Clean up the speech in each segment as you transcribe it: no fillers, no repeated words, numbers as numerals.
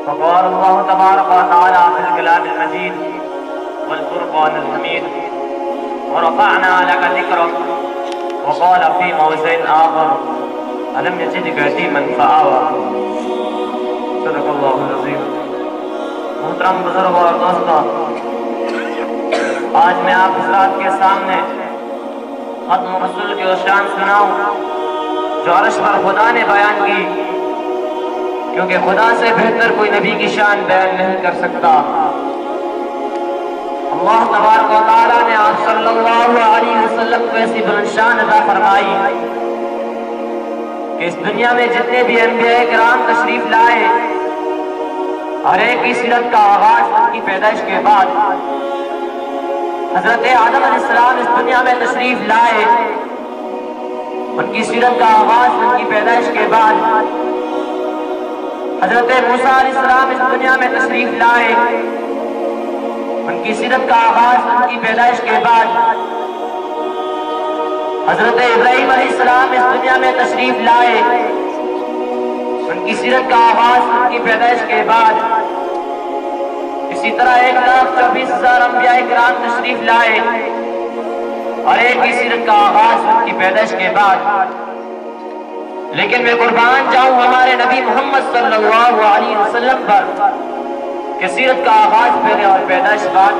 فقال الله تبارك وتعالى في الكلام المجيد والفرقان الحميد ورفعنا لك ذكرك. وقال في موضع آخر ألم يجدك يتيما فآوى. صدق اللہ العظیم. محترم بزرگ اور دوستوں، آج میں آپ حضرات کے سامنے ختم رسول کی وہ شان سناؤں جو عرش پر خدا نے بیان کی، کیونکہ خدا سے بہتر کوئی نبی کی شان بیان نہیں کر سکتا. اللہ تبارک و تعالیٰ نے آپ صلی اللہ علیہ وسلم کو ایسی بلند شان عطا فرمائی کہ اس دنیا میں جتنے بھی انبیاء کرام تشریف لائے، ہر ایک کی سیرت کا آغاز ان کی پیدائش کے بعد. حضرت آدم علیہ السلام اس دنیا میں تشریف لائے، ان کی سیرت کا آغاز ان کی پیدائش کے بعد. حضرت موسیٰ علیہ السلام اس دنیا میں تشریف لائے، ان کی سیرت کا آغاز ان کی پیدائش کے بعد. حضرت ابراہیم علیہ السلام اس دنیا میں تشریف لائے، ان کی سیرت کا آغاز ان کی پیدائش کے بعد. اسی طرح 1,24,000 انبیاء کرام تشریف لائے اور ایک کی سیرت کا آغاز ان کی پیدائش کے بعد. لیکن میں قربان جاؤں ہمارے نبی محمد صلی اللہ علیہ وسلم پر کہ سیرت کا آغاز پہلے اور پیدائش بعد.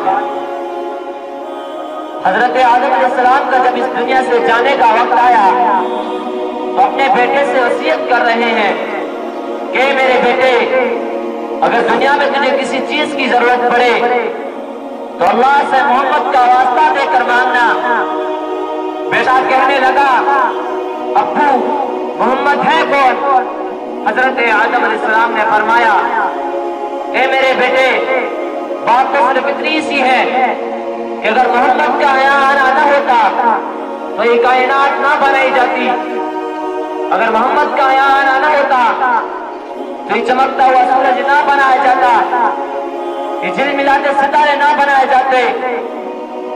حضرت آدم علیہ السلام کا جب اس دنیا سے جانے کا وقت آیا تو اپنے بیٹے سے وصیت کر رہے ہیں کہ میرے بیٹے، اگر دنیا میں تجھے کسی چیز کی ضرورت پڑے تو اللہ سے محمد کا واسطہ دے کر مانگنا. بیٹا کہنے لگا، ابو محمد ہے کون؟ حضرت آدم علیہ السلام نے فرمایا، اے میرے بیٹے، بات تو صرف اتنی سی ہے کہ اگر محمد کا یہاں آنا نہ ہوتا تو یہ کائنات نہ بنائی جاتی. اگر محمد کا یہاں آنا نہ ہوتا تو یہ چمکتا ہوا سورج نہ بنایا جاتا، یہ جھلملاتے ستارے نہ بنائے جاتے،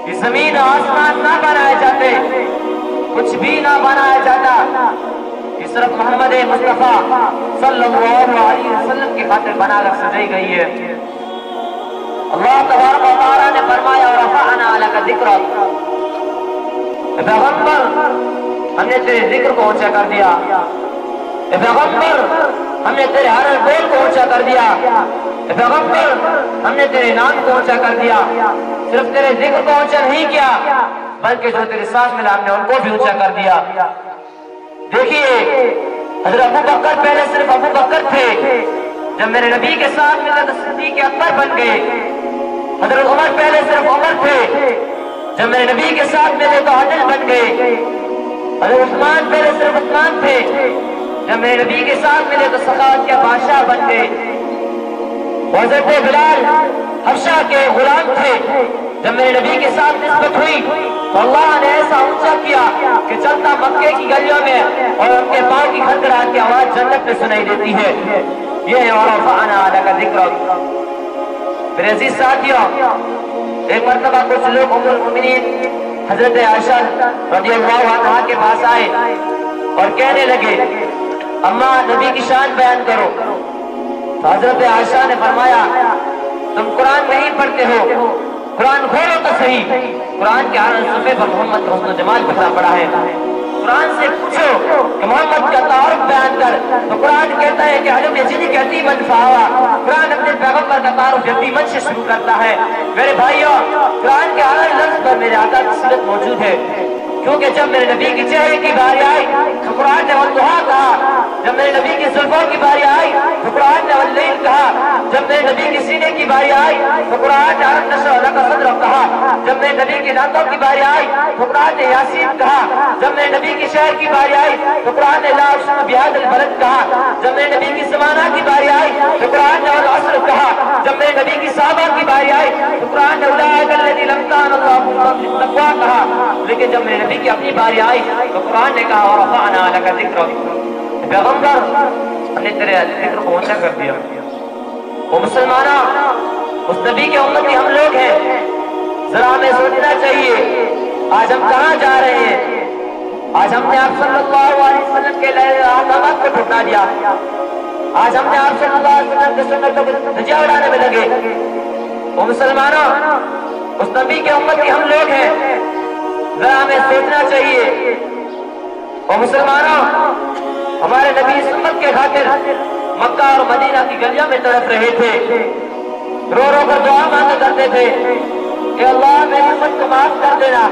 یہ زمین آسمان نہ بنائے جاتے، کچھ بھی نہ بنایا جاتا. یہ صرف محمد مصطفیٰ صلی اللہ علیہ وسلم کی خاطر بنا کر سجائی گئی ہے. اللہ تبارک و تعالیٰ نے فرمایا، ورفعنا لک ذکرک. اے پیغمبر، ہم نے تیرے ذکر کو اونچا کر دیا. اے پیغمبر، ہم نے تیرے ہر بول کو اونچا کر دیا. اے پیغمبر، ہم نے تیرے نام کو اونچا کر دیا. صرف تیرے ذکر کو اونچا نہیں کیا بلکہ جو تیرے ساتھ ملا ہم نے ان کو بھی اونچا کر دیا. دیکھیے، حضرت ابو بکر پہلے صرف ابو بکر تھے، جب میرے نبی کے ساتھ ملے تو صدیق اکبر بن گئے. حضرت عمر پہلے صرف عمر تھے، جب میرے نبی کے ساتھ ملے تو عادل بن گئے. حضرت عثمان پہلے صرف عثمان تھے، جب میرے نبی کے ساتھ ملے تو سخاوت کے بادشاہ بن گئے. حضرت بلال حبشہ کے غلام تھے، جب میرے نبی کے ساتھ نسبت ہوئی تو اللہ نے ایسا اونچا کیا کہ چلتا مکے کی گلیوں میں اور ان کے پاؤں کی کھڑکھڑاہٹ کی آواز جنت میں سنائی دیتی ہے. یہ ہے ورفعنا لک ذکرک. میرے عزیز ساتھیوں، ایک مرتبہ کچھ لوگ ام المؤمنین حضرت عائشہ رضی اللہ عنہا کے پاس آئے اور کہنے لگے، اماں نبی کی شان بیان کرو. تو حضرت عائشہ نے فرمایا، تم قرآن نہیں پڑھتے ہو، قرآن کھولو تو صحیح. قرآن کے ہر صفحے پر محمد کا حسن و جمال بکھرا پڑا ہے. قرآن سے پوچھو کہ محمد کا تعارف بیان کر، تو قرآن کہتا ہے کہ علم یزیدک یتیما فآویٰ. قرآن اپنے پیغمبر کا تعارف یتیمن سے شروع کرتا ہے. میرے بھائیوں، قرآن کے ہر لفظ پر میرے آقا کی صورت موجود ہے، کیونکہ جب میرے نبی کی چہرے کی باری آئی تو قرآن نے والضحیٰ کہا. جب میرے نبی کی زلفوں کی باری آئی تو قرآن نے واللیل کہا. جب میرے نبی کی سینے کی باری آئی تو قرآن نے الم نشرح لک صدرک کہا. جب میرے نبی کی دانتوں کی باری آئی تو قرآن نے یاسین کہا. جب میرے نبی کی شہر کی باری آئی تو قرآن نے لا اقسم بہذا البلد کہا. جب میرے نبی کی زمانہ کی باری آئی تو قرآن نے والعصر کہا. جب میرے نبی کی صحابہ کی باری آئی تو قرآن نے اولئک الذین امتحن اللہ بالتقویٰ کہا. لیکن جب میرے نبی کی اپنی باری آئی تو قرآن نے کہا ورفعنا لک ذکرک. پیغمبر، ہم نے تیرے ذکر کو اونچا کر دیا. وہ مسلمانوں، اس نبی کے امتی ہم لوگ ہیں. ذرا ہمیں سوچنا چاہیے آج ہم کہاں جا رہے ہیں. آج ہم نے آپ صلی اللہ علیہ وسلم کے احکامات کو ٹھکرا دیا. آج ہم نے آپ صلی اللہ علیہ وسلم کی سنتوں کو دھجیاں اڑانے میں لگے. وہ مسلمانوں، اس نبی کے امت کے ہم لوگ ہیں، ذرا ہمیں سوچنا چاہیے. وہ مسلمانوں، ہمارے نبی اس امت کے خاطر مکہ اور مدینہ کی گلیوں میں تڑپ رہے تھے، رو رو کر دعا مانگا کرتے تھے، اے اللہ میری امت کو معاف کر دینا،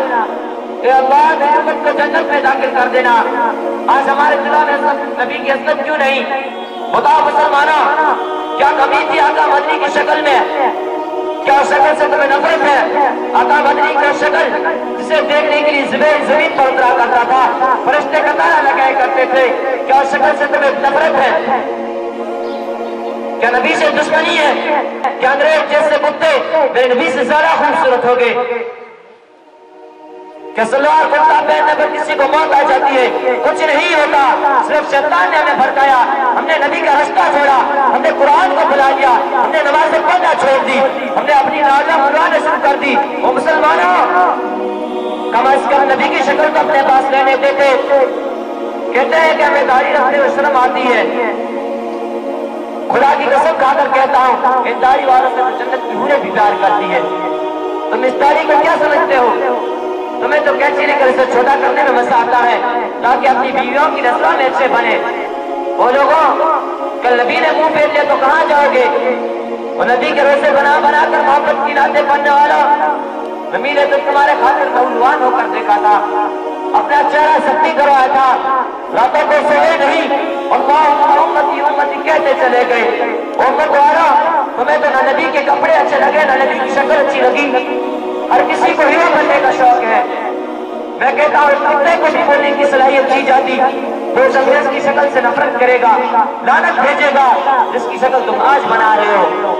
اے اللہ میری امت کو جنت میں داخل کر دینا. آج ہمارے دلوں میں نبی کی عظمت کیوں نہیں؟ بتاؤ مسلمانوں، کیا کمی تھی آقا مدنی کی شکل میں؟ کیا شکل سے تمہیں نفرت ہے؟ آقا مدنی کا شکل جسے دیکھنے کے لیے زمین پر اترا کرتا تھا، فرشتے قطار لگائے کرتے تھے، کیا شکل سے تمہیں نفرت ہے؟ کیا نبی سے دشمنی ہے؟ کیا انگریز جیسے کتے میرے نبی سے زیادہ خوبصورت ہو گئے؟ کہ سلوار کرتا پہننے پر کسی کو موت آ جاتی ہے؟ کچھ نہیں ہوتا، صرف شیطان نے ہمیں بھڑکایا، ہم نے نبی کا رستہ چھوڑا، ہم نے قرآن کو بھلا دیا، ہم نے نمازیں پڑھنا چھوڑ دی، ہم نے اپنی نازاں منوانا شروع کر دی. وہ مسلمانوں، کم از کم نبی کی شکل کو اپنے پاس رہنے دیتے. کہتے ہیں کہ ہمیں داڑھی رکھنے میں شرم آتی ہے. خدا کی قسم کھا کر کہتا ہوں، ان داڑھی والوں سے تو جنت کی حوریں بھی پیار کرتی ہے. تم اس داڑھی کو کیا سمجھتے ہو؟ تمہیں تو کینچی لے کر اسے چھوٹا کرنے میں مزہ آتا ہے تاکہ اپنی بیویوں کی نسلوں میں اچھے بنے. وہ لوگوں، کل نبی نے منہ پھیر لیا تو کہاں جاؤ گے؟ وہ نبی کے روزے بنا بنا کر محبت کی نعتیں پڑھنے والا، نبی نے تو تمہارے خاطر مولوان ہو کر دیکھا تھا، اپنا چہرہ سختی کروایا تھا، راتوں کو سوئے نہیں، اللہ امتی امتی کہتے چلے گئے. امت والو، تمہیں تو نہ نبی کے کپڑے اچھے لگے نہ نبی کی شکل اچھی لگی. ہر کسی کو ہیرو بننے کا شوق ہے. میں کہتا ہوں کتنے کو بھی بولنے کی صلاحیت دی جاتی تو اس انگریز کی شکل سے نفرت کرے گا، لعنت بھیجے گا جس کی شکل تم آج بنا رہے ہو.